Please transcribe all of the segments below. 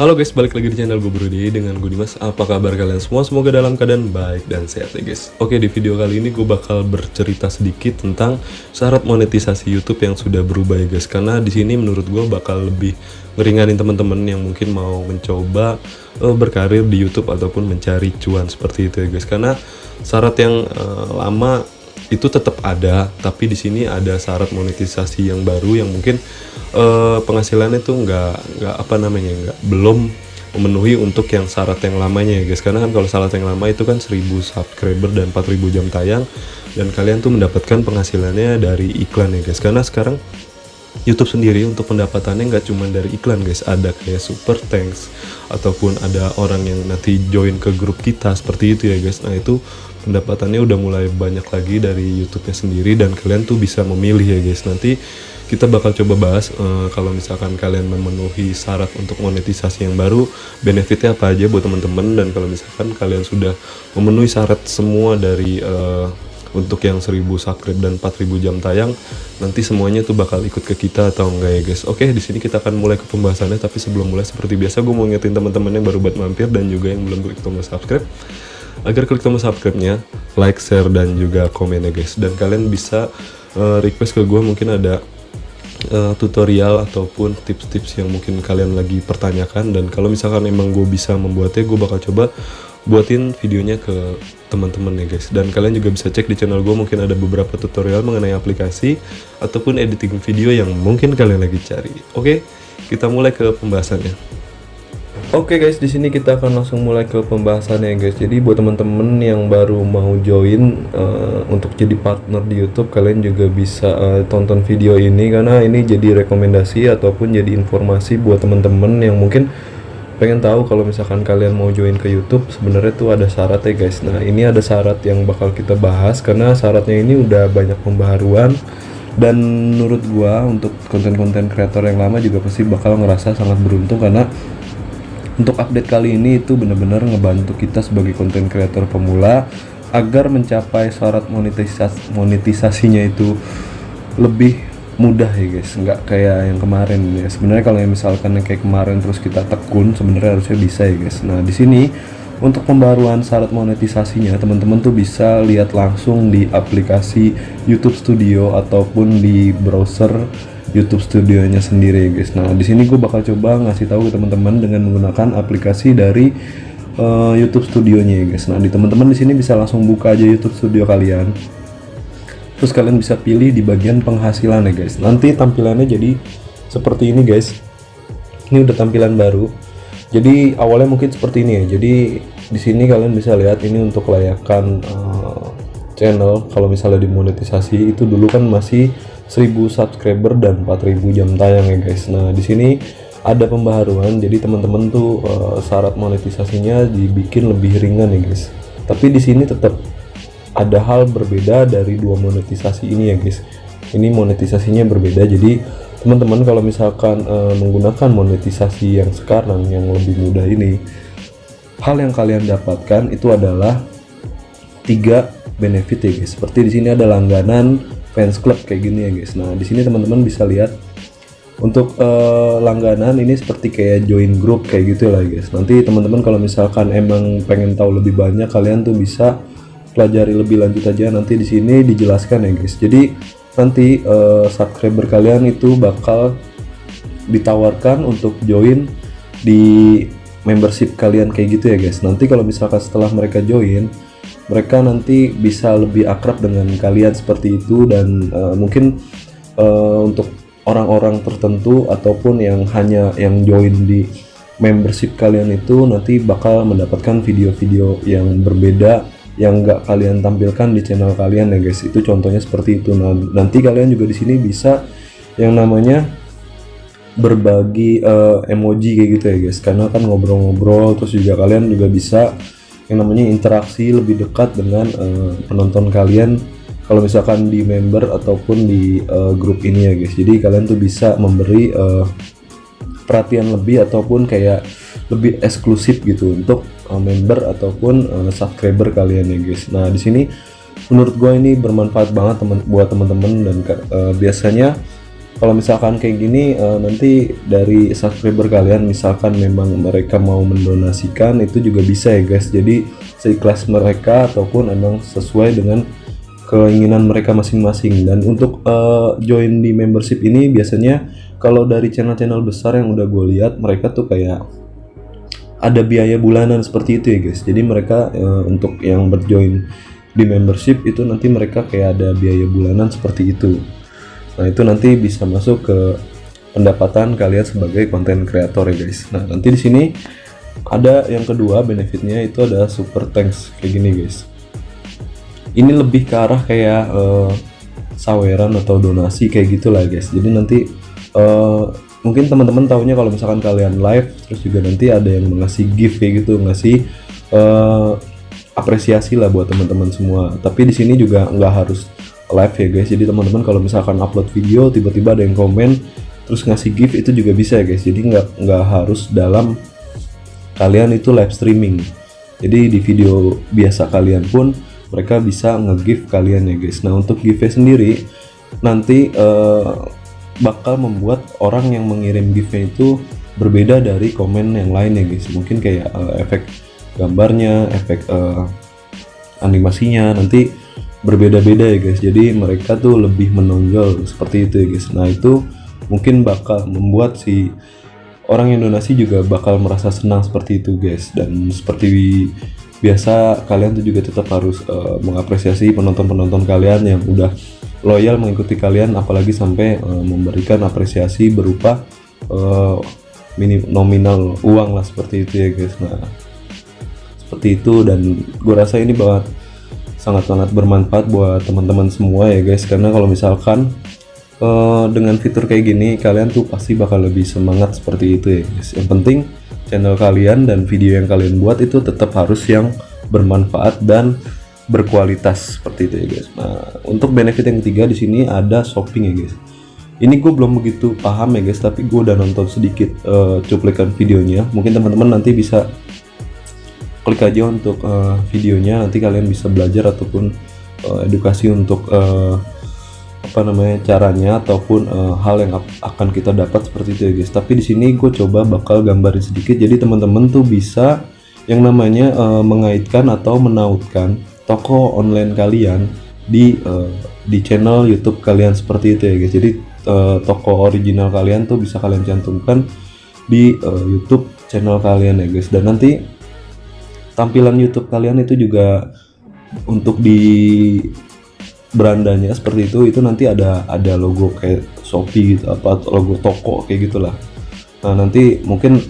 Halo guys, balik lagi di channel gue Brudi dengan gue Dimas. Apa kabar kalian semua? Semoga dalam keadaan baik dan sehat ya guys. Oke, di video kali ini gue bakal bercerita sedikit tentang syarat monetisasi YouTube yang sudah berubah ya guys. Karena di sini menurut gue bakal lebih ngeringanin teman-teman yang mungkin mau mencoba berkarir di YouTube ataupun mencari cuan seperti itu ya guys. Karena syarat yang lama itu tetap ada, tapi di sini ada syarat monetisasi yang baru yang mungkin penghasilannya tuh nggak belum memenuhi untuk yang syarat yang lamanya ya guys. Karena kan kalau syarat yang lama itu kan 1000 subscriber dan 4000 jam tayang, dan kalian tuh mendapatkan penghasilannya dari iklan ya guys. Karena sekarang YouTube sendiri untuk pendapatannya nggak cuma dari iklan guys, ada kayak super thanks ataupun ada orang yang nanti join ke grup kita seperti itu ya guys. Nah itu pendapatannya udah mulai banyak lagi dari YouTube-nya sendiri, dan kalian tuh bisa memilih ya guys. Nanti kita bakal coba bahas kalau misalkan kalian memenuhi syarat untuk monetisasi yang baru, benefitnya apa aja buat teman-teman. Dan kalau misalkan kalian sudah memenuhi syarat semua dari untuk yang 1000 subscribe dan 4000 jam tayang, nanti semuanya tuh bakal ikut ke kita atau enggak ya guys. Oke, di sini kita akan mulai ke pembahasannya, tapi sebelum mulai seperti biasa gue mau ngingetin teman-teman yang baru buat mampir dan juga yang belum klik tombol subscribe agar klik tombol subscribe-nya, like, share, dan juga komen ya guys. Dan kalian bisa request ke gue, mungkin ada tutorial ataupun tips-tips yang mungkin kalian lagi pertanyakan, dan kalau misalkan emang gue bisa membuatnya, gue bakal coba buatin videonya ke teman-teman ya guys. Dan kalian juga bisa cek di channel gue, mungkin ada beberapa tutorial mengenai aplikasi ataupun editing video yang mungkin kalian lagi cari. Oke, kita mulai ke pembahasannya. Oke guys, di sini kita akan langsung mulai ke pembahasannya guys. Jadi buat teman-teman yang baru mau join untuk jadi partner di YouTube, kalian juga bisa tonton video ini, karena ini jadi rekomendasi ataupun jadi informasi buat teman-teman yang mungkin pengen tahu kalau misalkan kalian mau join ke YouTube sebenarnya tuh ada syaratnya guys. Nah ini ada syarat yang bakal kita bahas, karena syaratnya ini udah banyak pembaharuan, dan menurut gua untuk konten-konten kreator yang lama juga pasti bakal ngerasa sangat beruntung, karena untuk update kali ini itu benar-benar ngebantu kita sebagai konten kreator pemula agar mencapai syarat monetisasinya itu lebih mudah ya guys, nggak kayak yang kemarin ya. Sebenarnya kalau misalkan yang kayak kemarin terus kita tekun, sebenarnya harusnya bisa ya guys. Nah di sini untuk pembaruan syarat monetisasinya, teman-teman tuh bisa lihat langsung di aplikasi YouTube Studio ataupun di browser YouTube Studio-nya sendiri ya guys. Nah di sini gue bakal coba ngasih tahu ke teman-teman dengan menggunakan aplikasi dari YouTube Studio-nya ya guys. Nah di teman-teman di sini bisa langsung buka aja YouTube Studio kalian. Terus kalian bisa pilih di bagian penghasilan ya guys. Nanti tampilannya jadi seperti ini guys. Ini udah tampilan baru. Jadi awalnya mungkin seperti ini ya. Jadi di sini kalian bisa lihat ini untuk layakan channel. Kalau misalnya dimonetisasi itu dulu kan masih 1000 subscriber dan 4000 jam tayang ya guys. Nah di sini ada pembaharuan, jadi teman-teman tuh syarat monetisasinya dibikin lebih ringan ya guys. Tapi di sini tetap ada hal berbeda dari dua monetisasi ini ya guys. Ini monetisasinya berbeda, jadi teman-teman kalau misalkan menggunakan monetisasi yang sekarang yang lebih mudah ini, hal yang kalian dapatkan itu adalah 3 benefit ya guys. Seperti di sini ada langganan fans club kayak gini ya guys. Nah di sini teman-teman bisa lihat untuk langganan ini seperti kayak join group kayak gitu lah guys. Nanti teman-teman kalau misalkan emang pengen tahu lebih banyak, kalian tuh bisa pelajari lebih lanjut aja, nanti di sini dijelaskan ya guys. Jadi nanti subscriber kalian itu bakal ditawarkan untuk join di membership kalian kayak gitu ya guys. Nanti kalau misalkan setelah mereka join, mereka nanti bisa lebih akrab dengan kalian seperti itu, dan mungkin untuk orang-orang tertentu ataupun yang hanya yang join di membership kalian itu nanti bakal mendapatkan video-video yang berbeda yang nggak kalian tampilkan di channel kalian ya guys. Itu contohnya seperti itu. Nah nanti kalian juga di sini bisa yang namanya berbagi emoji kayak gitu ya guys, karena kan ngobrol-ngobrol. Terus juga kalian juga bisa yang namanya interaksi lebih dekat dengan penonton kalian kalau misalkan di member ataupun di grup ini ya guys. Jadi kalian tuh bisa memberi perhatian lebih ataupun kayak lebih eksklusif gitu untuk member ataupun subscriber kalian ya guys. Nah di sini menurut gue ini bermanfaat banget buat teman-teman, dan biasanya kalau misalkan kayak gini nanti dari subscriber kalian misalkan memang mereka mau mendonasikan itu juga bisa ya guys. Jadi seikhlas mereka ataupun emang sesuai dengan keinginan mereka masing-masing. Dan untuk join di membership ini biasanya kalau dari channel-channel besar yang udah gue lihat, mereka tuh kayak ada biaya bulanan seperti itu ya guys. Jadi mereka untuk yang berjoin di membership itu nanti mereka kayak ada biaya bulanan seperti itu. Nah itu nanti bisa masuk ke pendapatan kalian sebagai konten kreator ya guys. Nah nanti di sini ada yang kedua benefitnya itu ada super thanks kayak gini guys. Ini lebih ke arah kayak saweran atau donasi kayak gitulah guys. Jadi nanti mungkin teman-teman taunya kalau misalkan kalian live terus juga nanti ada yang ngasih gift kayak gitu, ngasih apresiasi lah buat teman-teman semua. Tapi di sini juga nggak harus live ya guys. Jadi teman-teman kalau misalkan upload video tiba-tiba ada yang komen terus ngasih gift itu juga bisa ya guys. Jadi nggak harus dalam kalian itu live streaming. Jadi di video biasa kalian pun mereka bisa nge-gift kalian ya guys. Nah untuk giftnya sendiri nanti bakal membuat orang yang mengirim giftnya itu berbeda dari komen yang lain ya guys. Mungkin kayak efek gambarnya, efek animasinya nanti berbeda-beda ya guys. Jadi mereka tuh lebih menonjol seperti itu ya guys. Nah itu mungkin bakal membuat si orang yang donasi juga bakal merasa senang seperti itu guys. Dan seperti biasa kalian tuh juga tetap harus mengapresiasi penonton-penonton kalian yang udah loyal mengikuti kalian, apalagi sampai memberikan apresiasi berupa nominal uang lah seperti itu ya guys. Nah seperti itu, dan gue rasa ini banget sangat-sangat bermanfaat buat teman-teman semua ya guys. Karena kalau misalkan dengan fitur kayak gini kalian tuh pasti bakal lebih semangat seperti itu ya guys. Yang penting channel kalian dan video yang kalian buat itu tetap harus yang bermanfaat dan berkualitas seperti itu ya guys. Nah untuk benefit yang ketiga di sini ada shopping ya guys. Ini gue belum begitu paham ya guys, tapi gue udah nonton sedikit cuplikan videonya. Mungkin teman-teman nanti bisa klik aja untuk videonya, nanti kalian bisa belajar ataupun edukasi untuk caranya ataupun hal yang akan kita dapat seperti itu ya guys. Tapi di sini gue coba bakal gambarin sedikit, jadi teman-teman tuh bisa yang namanya mengaitkan atau menautkan toko online kalian di channel YouTube kalian seperti itu ya guys. Jadi toko original kalian tuh bisa kalian cantumkan di YouTube channel kalian ya guys. Dan nanti tampilan YouTube kalian itu juga untuk di berandanya seperti itu nanti ada logo kayak Shopee gitu, apa logo toko kayak gitulah. Nah nanti mungkin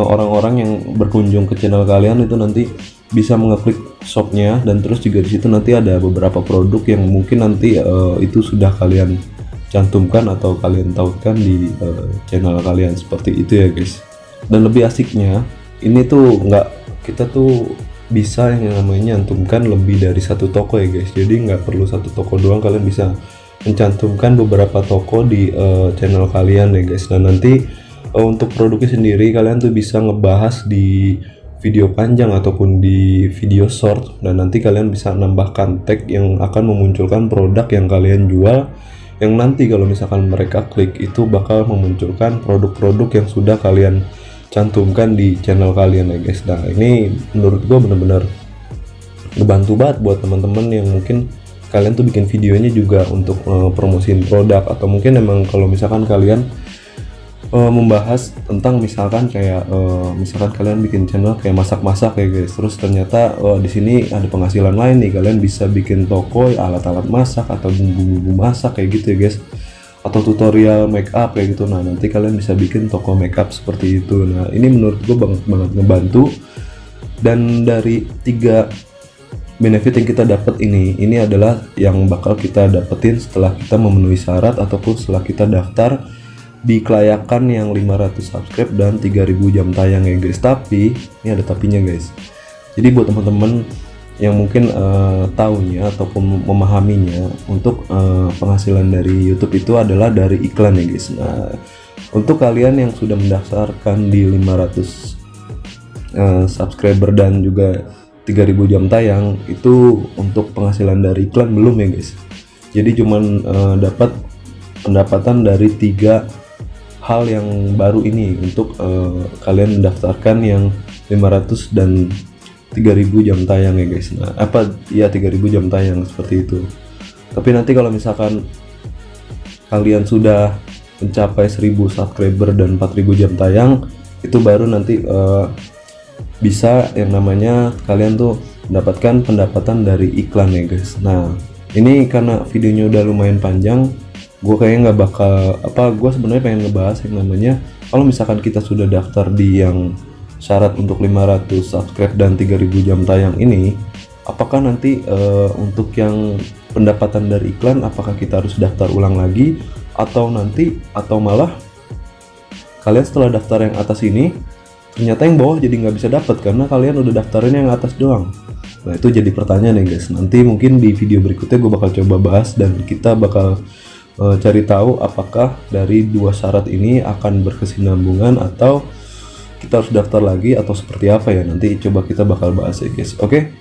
orang-orang yang berkunjung ke channel kalian itu nanti bisa mengeklik shopnya, dan terus juga di situ nanti ada beberapa produk yang mungkin nanti itu sudah kalian cantumkan atau kalian tautkan di channel kalian seperti itu ya guys. Dan lebih asiknya ini tuh kita tuh bisa yang namanya nyantumkan lebih dari satu toko ya guys. Jadi nggak perlu satu toko doang, kalian bisa mencantumkan beberapa toko di channel kalian ya guys. Dan nanti untuk produknya sendiri kalian tuh bisa ngebahas di video panjang ataupun di video short, dan nanti kalian bisa nambahkan tag yang akan memunculkan produk yang kalian jual, yang nanti kalau misalkan mereka klik itu bakal memunculkan produk-produk yang sudah kalian cantumkan di channel kalian ya guys. Nah ini menurut gue bener-bener ngebantu banget buat teman-teman yang mungkin kalian tuh bikin videonya juga untuk promosiin produk, atau mungkin emang kalau misalkan kalian membahas tentang misalkan kayak misalkan kalian bikin channel kayak masak-masak ya guys, terus ternyata di sini ada penghasilan lain nih, kalian bisa bikin toko alat-alat masak atau bumbu-bumbu masak kayak gitu ya guys, atau tutorial make up kayak gitu. Nah nanti kalian bisa bikin toko make up seperti itu. Nah ini menurut gue banget ngebantu. Dan dari 3 benefit yang kita dapat ini adalah yang bakal kita dapetin setelah kita memenuhi syarat ataupun setelah kita daftar di kelayakan yang 500 subscribe dan 3000 jam tayang ya guys. Tapi ini ada tapinya guys. Jadi buat teman-teman yang mungkin tahunya ataupun memahaminya, untuk penghasilan dari YouTube itu adalah dari iklan ya guys. Nah untuk kalian yang sudah mendaftarkan di 500 subscriber dan juga 3000 jam tayang, itu untuk penghasilan dari iklan belum ya guys. Jadi cuman dapat pendapatan dari 3 hal yang baru ini untuk kalian mendaftarkan yang 500 dan 3000 jam tayang ya guys. Nah, 3000 jam tayang seperti itu. Tapi nanti kalau misalkan kalian sudah mencapai 1000 subscriber dan 4000 jam tayang, itu baru nanti bisa yang namanya kalian tuh mendapatkan pendapatan dari iklan ya guys. Nah, ini karena videonya udah lumayan panjang, gue kayaknya nggak bakal gue sebenarnya pengen ngebahas yang namanya kalau misalkan kita sudah daftar di yang syarat untuk 500 subscribe dan 3000 jam tayang ini, apakah nanti untuk yang pendapatan dari iklan apakah kita harus daftar ulang lagi atau malah kalian setelah daftar yang atas ini ternyata yang bawah jadi nggak bisa dapat karena kalian udah daftarin yang atas doang. Nah, itu jadi pertanyaan ya guys. Nanti mungkin di video berikutnya gue bakal coba bahas dan kita bakal cari tahu apakah dari 2 syarat ini akan berkesinambungan atau kita harus daftar lagi atau seperti apa ya, nanti coba kita bakal bahas ya guys. Oke,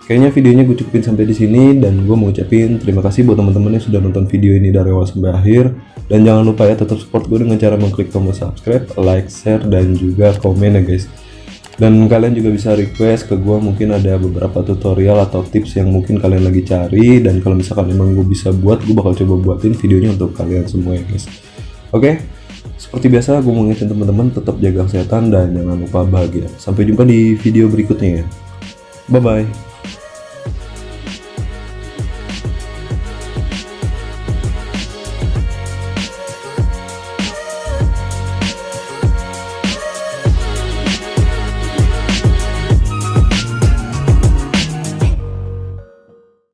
kayaknya videonya gue cukupin sampai di sini dan gue mau ucapin terima kasih buat teman-teman yang sudah nonton video ini dari awal sampai akhir, dan jangan lupa ya tetap support gue dengan cara mengklik tombol subscribe, like, share, dan juga komen ya guys. Dan kalian juga bisa request ke gue, mungkin ada beberapa tutorial atau tips yang mungkin kalian lagi cari, dan kalau misalkan emang gue bisa buat, gue bakal coba buatin videonya untuk kalian semua ya guys. Oke, seperti biasa gue mau ngingetin teman-teman tetap jaga kesehatan dan jangan lupa bahagia. Sampai jumpa di video berikutnya ya. Bye bye.